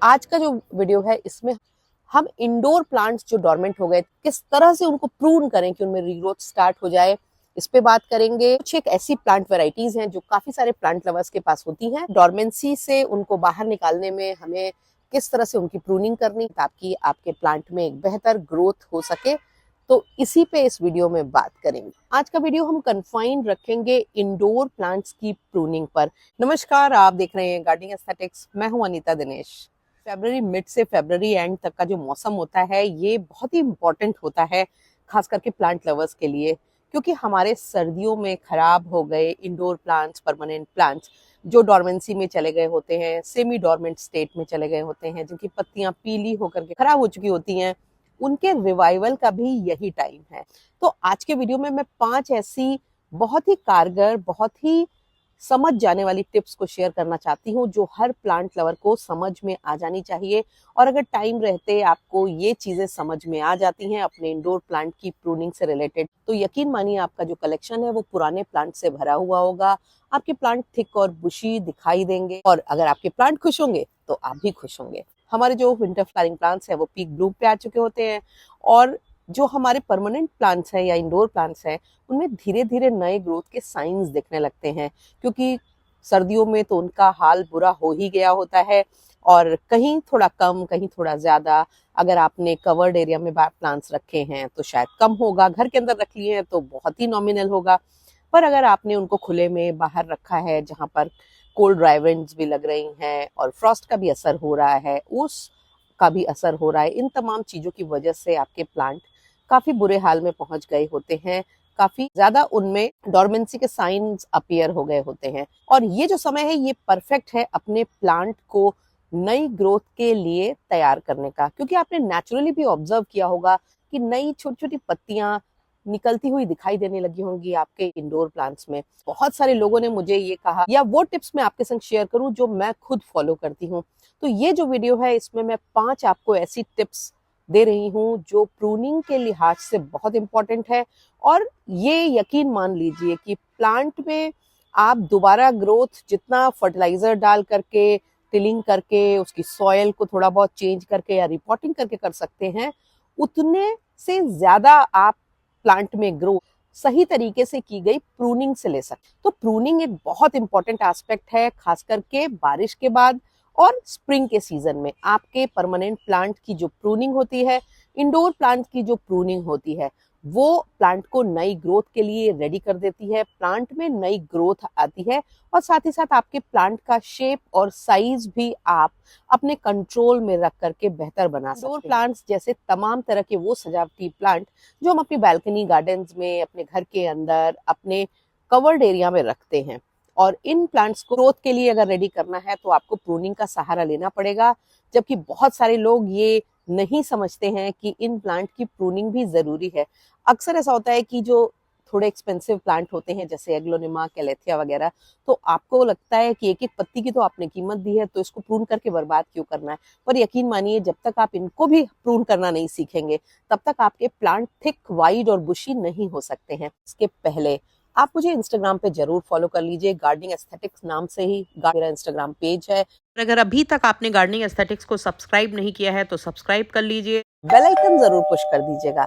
आज का जो वीडियो है इसमें हम इंडोर प्लांट्स जो डोरमेंट हो गए किस तरह से उनको प्रून करें कि उनमें रीग्रोथ स्टार्ट हो जाए, इस पे बात करेंगे। कुछ एक ऐसी प्लांट वैरायटीज हैं जो काफी सारे प्लांट लवर्स के पास होती हैं। डोरमेंसी से उनको बाहर निकालने में हमें किस तरह से उनकी प्रूनिंग करनी ताकि आपके प्लांट में एक बेहतर ग्रोथ हो सके, तो इसी पे इस वीडियो में बात करेंगे। आज का वीडियो हम कन्फाइंड रखेंगे इंडोर प्लांट्स की प्रूनिंग पर। नमस्कार, आप देख रहे हैं गार्डनिंग एस्थेटिक्स। मैं हूं अनीता दिनेश। फरवरी मिड से फरवरी एंड तक का जो मौसम होता है ये बहुत ही इम्पोर्टेंट होता है, खास करके प्लांट लवर्स के लिए, क्योंकि हमारे सर्दियों में खराब हो गए इंडोर प्लांट्स, परमानेंट प्लांट्स जो डोरमेंसी में चले गए होते हैं, सेमी डोरमेंट स्टेट में चले गए होते हैं, जिनकी पत्तियां पीली होकर के खराब हो चुकी होती हैं, उनके रिवाइवल का भी यही टाइम है। तो आज के वीडियो में मैं 5 ऐसी बहुत ही कारगर, बहुत ही समझ जाने वाली टिप्स को शेयर करना चाहती हूँ जो हर प्लांट लवर को समझ में आ जानी चाहिए। और अगर टाइम रहते आपको ये चीजें समझ में आ जाती हैं अपने इंडोर प्लांट की प्रूनिंग से रिलेटेड, तो यकीन मानिए आपका जो कलेक्शन है वो पुराने प्लांट से भरा हुआ होगा। आपके प्लांट थिक और बुशी दिखाई देंगे और अगर आपके प्लांट खुश होंगे तो आप भी खुश होंगे। हमारे जो विंटर फ्लावरिंग प्लांट्स है वो पीक ब्लूम पे आ चुके होते हैं और जो हमारे परमानेंट प्लांट्स हैं या इंडोर प्लांट्स हैं उनमें धीरे धीरे नए ग्रोथ के साइंस दिखने लगते हैं, क्योंकि सर्दियों में तो उनका हाल बुरा हो ही गया होता है और कहीं थोड़ा कम कहीं थोड़ा ज्यादा। अगर आपने कवर्ड एरिया में प्लांट्स रखे हैं तो शायद कम होगा, घर के अंदर रख लिए हैं तो बहुत ही नॉमिनल होगा। पर अगर आपने उनको खुले में बाहर रखा है जहाँ पर कोल्ड ड्राई विंड्स भी लग रही हैं और फ्रॉस्ट का भी असर हो रहा है, ओस का भी असर हो रहा है, इन तमाम चीजों की वजह से आपके प्लांट काफी बुरे हाल में पहुंच गए होते हैं, काफी ज्यादा उनमें डोरमेंसी के साइंस अपीयर हो गए होते हैं। और ये जो समय है ये परफेक्ट है अपने प्लांट को नई ग्रोथ के लिए तैयार करने का, क्योंकि आपने नेचुरली भी ऑब्जर्व किया होगा कि नई छोटी छोटी पत्तियां निकलती हुई दिखाई देने लगी होंगी आपके इंडोर प्लांट्स में। बहुत सारे लोगों ने मुझे ये कहा, या वो टिप्स मैं आपके संग शेयर करूं जो मैं खुद फॉलो करती हूँ। तो ये जो वीडियो है इसमें मैं 5 आपको ऐसी टिप्स दे रही हूँ जो प्रूनिंग के लिहाज से बहुत इंपॉर्टेंट है। और ये यकीन मान लीजिए कि प्लांट में आप दोबारा ग्रोथ जितना फर्टिलाइजर डाल करके, टिलिंग करके, उसकी सॉयल को थोड़ा बहुत चेंज करके या रिपोर्टिंग करके कर सकते हैं, उतने से ज्यादा आप प्लांट में ग्रो सही तरीके से की गई प्रूनिंग से ले सकते। तो प्रूनिंग एक बहुत इंपॉर्टेंट एस्पेक्ट है, खास करके बारिश के बाद और स्प्रिंग के सीजन में। आपके परमानेंट प्लांट की जो प्रूनिंग होती है, इंडोर प्लांट की जो प्रूनिंग होती है, वो प्लांट को नई ग्रोथ के लिए रेडी कर देती है, प्लांट में नई ग्रोथ आती है और साथ ही साथ आपके प्लांट का शेप और साइज भी आप अपने कंट्रोल में रख करके बेहतर बना सकते हैं। इंडोर प्लांट्स जैसे तमाम तरह के वो सजावटी प्लांट जो हम अपनी बैल्कनी गार्डन्स में, अपने घर के अंदर, अपने कवर्ड एरिया में रखते हैं, और इन प्लांट्स को ग्रोथ के लिए अगर रेडी करना है तो आपको प्रूनिंग का सहारा लेना पड़ेगा। जबकि बहुत सारे लोग ये नहीं समझते हैं कि इन प्लांट की प्रूनिंग भी जरूरी है। अक्सर ऐसा होता है कि जो थोड़े एक्सपेंसिव प्लांट होते हैं जैसे एग्लोनिमा, कैलेथिया वगैरह, तो आपको लगता है कि एक एक पत्ती की तो आपने कीमत दी है तो इसको प्रून करके बर्बाद क्यों करना है। पर यकीन मानिए जब तक आप इनको भी प्रून करना नहीं सीखेंगे तब तक आपके प्लांट थिक, वाइड और बुशी नहीं हो सकते हैं। इसके पहले आप मुझे इंस्टाग्राम पे जरूर फॉलो कर लीजिए, गार्डनिंग एस्थेटिक्स नाम से ही मेरा इंस्टाग्राम पेज है। अगर अभी तक आपने गार्डनिंग एस्थेटिक्स को सब्सक्राइब नहीं किया है तो सब्सक्राइब कर लीजिए, बेल आइकन जरूर पुश कर दीजिएगा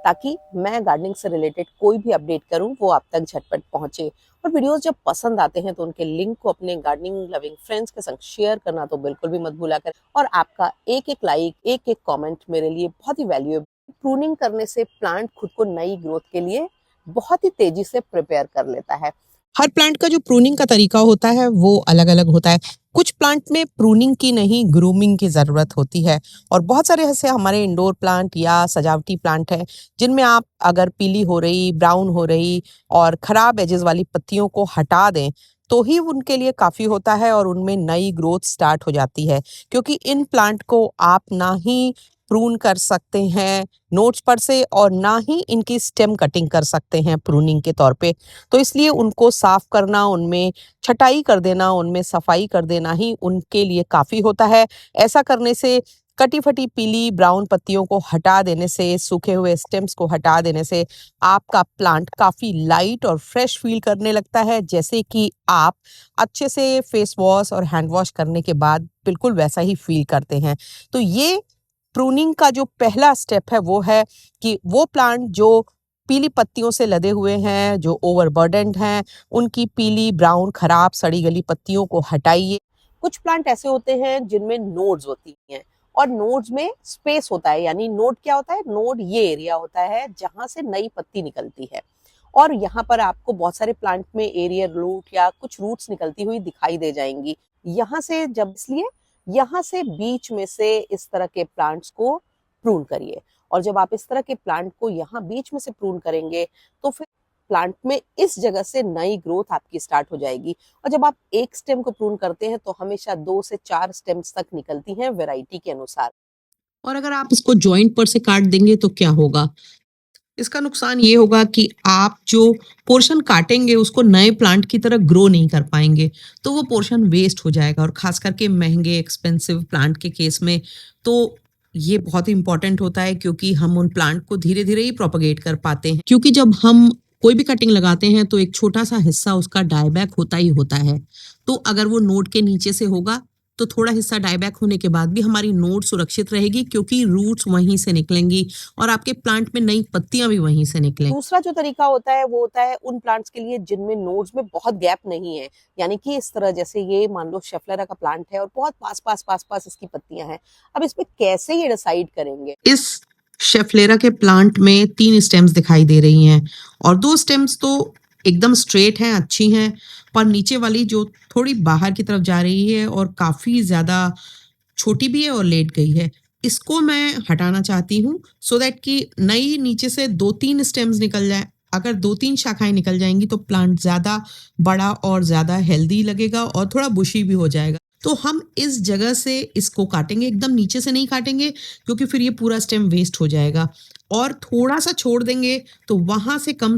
ताकि मैं गार्डनिंग से रिलेटेड कोई भी अपडेट करूं वो आप तक झटपट पहुंचे। और वीडियोस जब पसंद आते हैं तो उनके लिंक को अपने गार्डनिंग लविंग फ्रेंड्स के संग शेयर करना तो बिल्कुल भी मत भूला करें। और आपका एक एक लाइक, एक एक कमेंट मेरे लिए बहुत ही वैल्यूएबल। प्रूनिंग करने से प्लांट खुद को नई ग्रोथ के लिए बहुत ही तेजी से प्रिपेयर कर लेता है। हर प्लांट का जो प्रूनिंग का तरीका होता है वो अलग अलग होता है। कुछ प्लांट में प्रूनिंग की नहीं, ग्रूमिंग की जरूरत होती है। और बहुत सारे ऐसे हमारे इंडोर प्लांट या सजावटी प्लांट हैं जिनमें आप अगर पीली हो रही, ब्राउन हो रही और खराब एजेस वाली पत्तियों को हटा दें तो ही उनके लिए काफी होता है और उनमें नई ग्रोथ स्टार्ट हो जाती है। क्योंकि इन प्लांट को आप ना ही प्रून कर सकते हैं नोट्स पर से और ना ही इनकी स्टेम कटिंग कर सकते हैं प्रूनिंग के तौर पे। तो इसलिए उनको साफ करना, उनमें छटाई कर देना, उनमें सफाई कर देना ही उनके लिए काफी होता है। ऐसा करने से कटी फटी पीली ब्राउन पत्तियों को हटा देने से, सूखे हुए स्टेम्स को हटा देने से आपका प्लांट काफी लाइट और फ्रेश फील करने लगता है, जैसे कि आप अच्छे से फेस वॉश और हैंड वॉश करने के बाद बिल्कुल वैसा ही फील करते हैं। तो ये प्रूनिंग का जो पहला स्टेप है वो है कि वो प्लांट जो पीली पत्तियों से लदे हुए हैं, जो ओवरबर्डन्ड हैं, उनकी पीली ब्राउन खराब सड़ी गली पत्तियों को हटाइए। कुछ प्लांट ऐसे होते हैं जिनमें नोड्स होती हैं और नोड्स में स्पेस होता है, यानी नोड क्या होता है, नोड ये एरिया होता है जहां से नई पत्ती निकलती है। और यहाँ पर आपको बहुत सारे प्लांट में एरियर रूट या कुछ रूट्स निकलती हुई दिखाई दे जाएंगी। यहाँ से जब इसलिए यहाँ से बीच में से इस तरह के प्लांट्स को प्रून करिए, और जब आप इस तरह के प्लांट को यहाँ बीच में से प्रून करेंगे तो फिर प्लांट में इस जगह से नई ग्रोथ आपकी स्टार्ट हो जाएगी। और जब आप एक स्टेम को प्रून करते हैं तो हमेशा 2 से 4 स्टेम्स तक निकलती हैं वैरायटी के अनुसार। और अगर आप इसको जॉइंट पर से काट देंगे तो क्या होगा? इसका नुकसान ये होगा कि आप जो पोर्शन काटेंगे उसको नए प्लांट की तरह ग्रो नहीं कर पाएंगे, तो वो पोर्शन वेस्ट हो जाएगा। और खास करके महंगे एक्सपेंसिव प्लांट के केस में तो ये बहुत ही इंपॉर्टेंट होता है, क्योंकि हम उन प्लांट को धीरे धीरे ही प्रोपगेट कर पाते हैं। क्योंकि जब हम कोई भी कटिंग लगाते हैं तो एक छोटा सा हिस्सा उसका डाईबैक होता ही होता है। तो अगर वो नोड के नीचे से होगा तो थोड़ा हिस्सा डाईबैक होने के बाद भी हमारी नोड सुरक्षित रहेगी, क्योंकि रूट्स वहीं से निकलेंगी और आपके प्लांट में नई पत्तियां भी वहीं से निकलेंगी। दूसरा जो तरीका होता है वो होता है उन प्लांट्स के लिए जिनमें नोड्स में बहुत गैप नहीं है, यानी कि इस तरह, जैसे ये मान लो शेफलेरा का प्लांट है और बहुत पास पास इसकी पत्तियां हैं। अब इसमें कैसे ये डिसाइड करेंगे? इस शेफलेरा के प्लांट में 3 स्टेम्स दिखाई दे रही हैं और 2 स्टेम्स तो एकदम स्ट्रेट हैं, अच्छी हैं, पर नीचे वाली जो थोड़ी बाहर की तरफ जा रही है और काफी ज्यादा छोटी भी है और लेट गई है, इसको मैं हटाना चाहती हूँ, सो दैट कि नई नीचे से 2-3 स्टेम्स निकल जाए। अगर 2-3 शाखाएं निकल जाएंगी तो प्लांट ज्यादा बड़ा और ज्यादा हेल्दी लगेगा और थोड़ा बुशी भी हो जाएगा। तो हम इस जगह से इसको काटेंगे, एकदम नीचे से नहीं काटेंगे, क्योंकि फिर ये पूरा स्टेम वेस्ट हो जाएगा। और थोड़ा सा छोड़ देंगे तो वहां से कम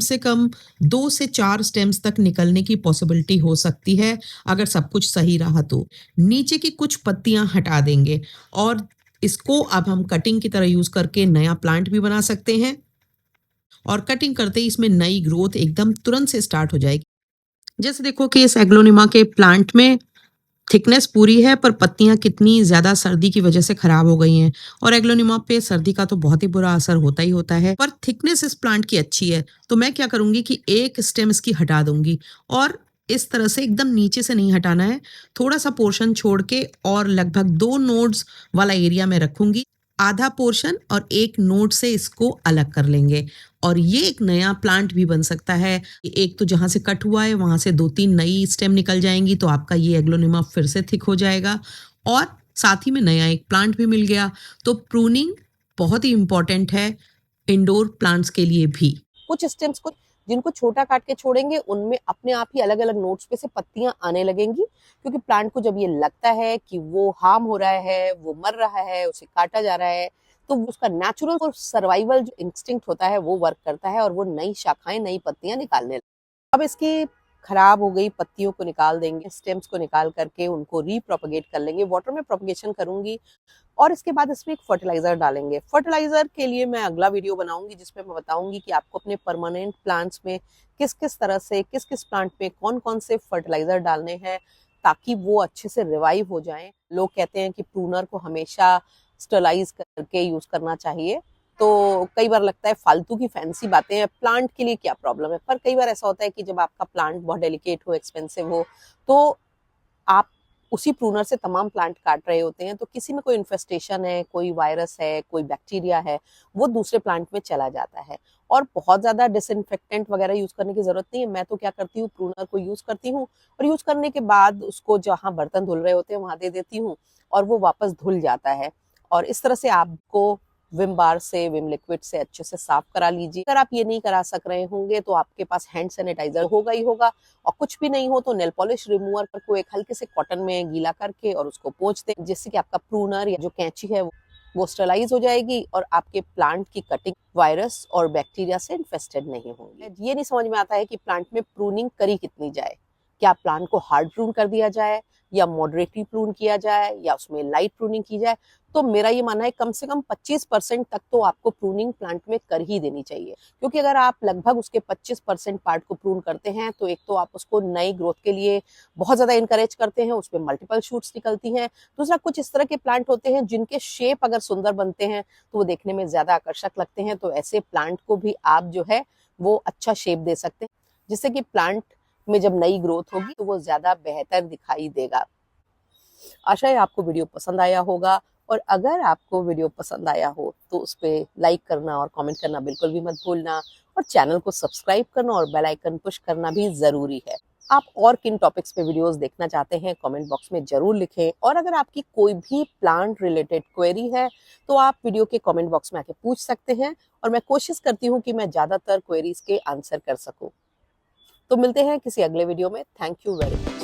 2 से 4 स्टेम्स तक निकलने की पॉसिबिलिटी हो सकती है, अगर सब कुछ सही रहा तो। नीचे की कुछ पत्तियां हटा देंगे और इसको अब हम कटिंग की तरह यूज करके नया प्लांट भी बना सकते हैं। और कटिंग करते ही इसमें नई ग्रोथ एकदम तुरंत से स्टार्ट हो जाएगी। जैसे देखो कि इस एग्लोनिमा के प्लांट में थिकनेस पूरी है, पर पत्तियां कितनी ज्यादा सर्दी की वजह से खराब हो गई हैं। और एग्लोनिमा पे सर्दी का तो बहुत ही बुरा असर होता ही होता है, पर थिकनेस इस प्लांट की अच्छी है, तो मैं क्या करूंगी कि एक स्टेम इसकी हटा दूंगी और इस तरह से एकदम नीचे से नहीं हटाना है, थोड़ा सा पोर्शन छोड़ के और लगभग 2 नोड्स वाला एरिया में रखूंगी। आधा पोर्शन और एक नोड से इसको अलग कर लेंगे और ये एक नया प्लांट भी बन सकता है। एक तो जहां से कट हुआ है वहां से 2-3 नई स्टेम निकल जाएंगी, तो आपका ये एग्लोनिमा फिर से थिक हो जाएगा और साथ ही में नया एक प्लांट भी मिल गया। तो प्रूनिंग बहुत ही इंपॉर्टेंट है इंडोर प्लांट्स के लिए भी। कुछ स्टेम्स को जिनको छोटा काट के छोड़ेंगे उनमें अपने आप ही अलग अलग नोड्स पे से पत्तियां आने लगेंगी, क्योंकि प्लांट को जब ये लगता है कि वो हार्म हो रहा है, वो मर रहा है, उसे काटा जा रहा है, तो उसका नेचुरल और सर्वाइवल जो इंस्टिंक्ट होता है वो वर्क करता है और वो नई शाखाएं, नई पत्तियां निकालने लगती है। अब इसकी खराब हो गई पत्तियों को निकाल देंगे, स्टेम्स को निकाल करके उनको रीप्रोपगेट कर लेंगे, वाटर में प्रोपगेशन करूंगी और इसके बाद इसमें एक फर्टिलाइजर डालेंगे। फर्टिलाइजर के लिए मैं अगला वीडियो बनाऊंगी जिसमें मैं बताऊंगी कि आपको अपने परमानेंट प्लांट्स में किस किस तरह से, किस किस प्लांट में कौन कौन से फर्टिलाइजर डालने हैं ताकि वो अच्छे से रिवाइव हो जाएं। लोग कहते हैं कि प्रूनर को हमेशा स्टरलाइज करके यूज करना चाहिए, तो कई बार लगता है फालतू की फैंसी बातें हैं, प्लांट के लिए क्या प्रॉब्लम है। पर कई बार ऐसा होता है कि जब आपका प्लांट बहुत डेलिकेट हो, एक्सपेंसिव हो, तो आप उसी प्रूनर से तमाम प्लांट काट रहे होते हैं, तो किसी में कोई इन्फेस्टेशन है, कोई वायरस है, कोई बैक्टीरिया है, वो दूसरे प्लांट में चला जाता है। और बहुत ज्यादा डिसइंफेक्टेंट वगैरह यूज करने की जरूरत नहीं है। मैं तो क्या करती हूँ, प्रूनर को यूज करती हूँ और यूज करने के बाद उसको जहाँ बर्तन धुल रहे होते हैं वहां दे देती हूँ और वो वापस धुल जाता है। और इस तरह से आपको विम बार से, विम लिक्विड से अच्छे से साफ करा लीजिए। अगर आप ये नहीं करा सक रहे होंगे तो आपके पास हैंड सैनिटाइजर होगा ही होगा, और कुछ भी नहीं हो तो नेल पॉलिश रिमूवर को एक हल्के से कॉटन में गीला करके और उसको पोंछ दें, जिससे कि आपका प्रूनर या जो कैंची है वो स्टरलाइज हो जाएगी और आपके प्लांट की कटिंग वायरस और बैक्टीरिया से इन्फेस्टेड नहीं होंगे। ये नहीं समझ में आता है कि प्लांट में प्रूनिंग करी कितनी जाए। क्या प्लांट को हार्ड प्रून कर दिया जाए या मॉडरेटली प्रून किया जाए या उसमें लाइट प्रूनिंग की जाए, तो मेरा ये मानना है कम से कम 25% तक तो आपको प्रूनिंग प्लांट में कर ही देनी चाहिए। क्योंकि अगर आप लगभग उसके 25% पार्ट को प्रून करते हैं तो एक तो आप उसको नई ग्रोथ के लिए बहुत ज़्यादा इनकरेज करते हैं, उसमें मल्टीपल शूट्स निकलती हैं। दूसरा, कुछ इस तरह के प्लांट होते हैं जिनके शेप अगर सुंदर बनते हैं तो वो देखने में ज़्यादा आकर्षक लगते हैं, तो ऐसे प्लांट को भी आप जो है वो अच्छा शेप दे सकते हैं, जिससे कि प्लांट में जब नई ग्रोथ होगी तो वो ज़्यादा बेहतर दिखाई देगा। आशा है आपको वीडियो पसंद आया होगा, और अगर आपको वीडियो पसंद आया हो तो उस पर लाइक करना और कमेंट करना बिल्कुल भी मत भूलना, और चैनल को सब्सक्राइब करना और बेल आइकन पुश करना भी ज़रूरी है। आप और किन टॉपिक्स पे वीडियोस देखना चाहते हैं कमेंट बॉक्स में ज़रूर लिखें, और अगर आपकी कोई भी प्लांट रिलेटेड क्वेरी है तो आप वीडियो के कमेंट बॉक्स में आके पूछ सकते हैं, और मैं कोशिश करती हूँ कि मैं ज़्यादातर क्वेरीज के आंसर कर सकूँ। तो मिलते हैं किसी अगले वीडियो में। Thank you very much.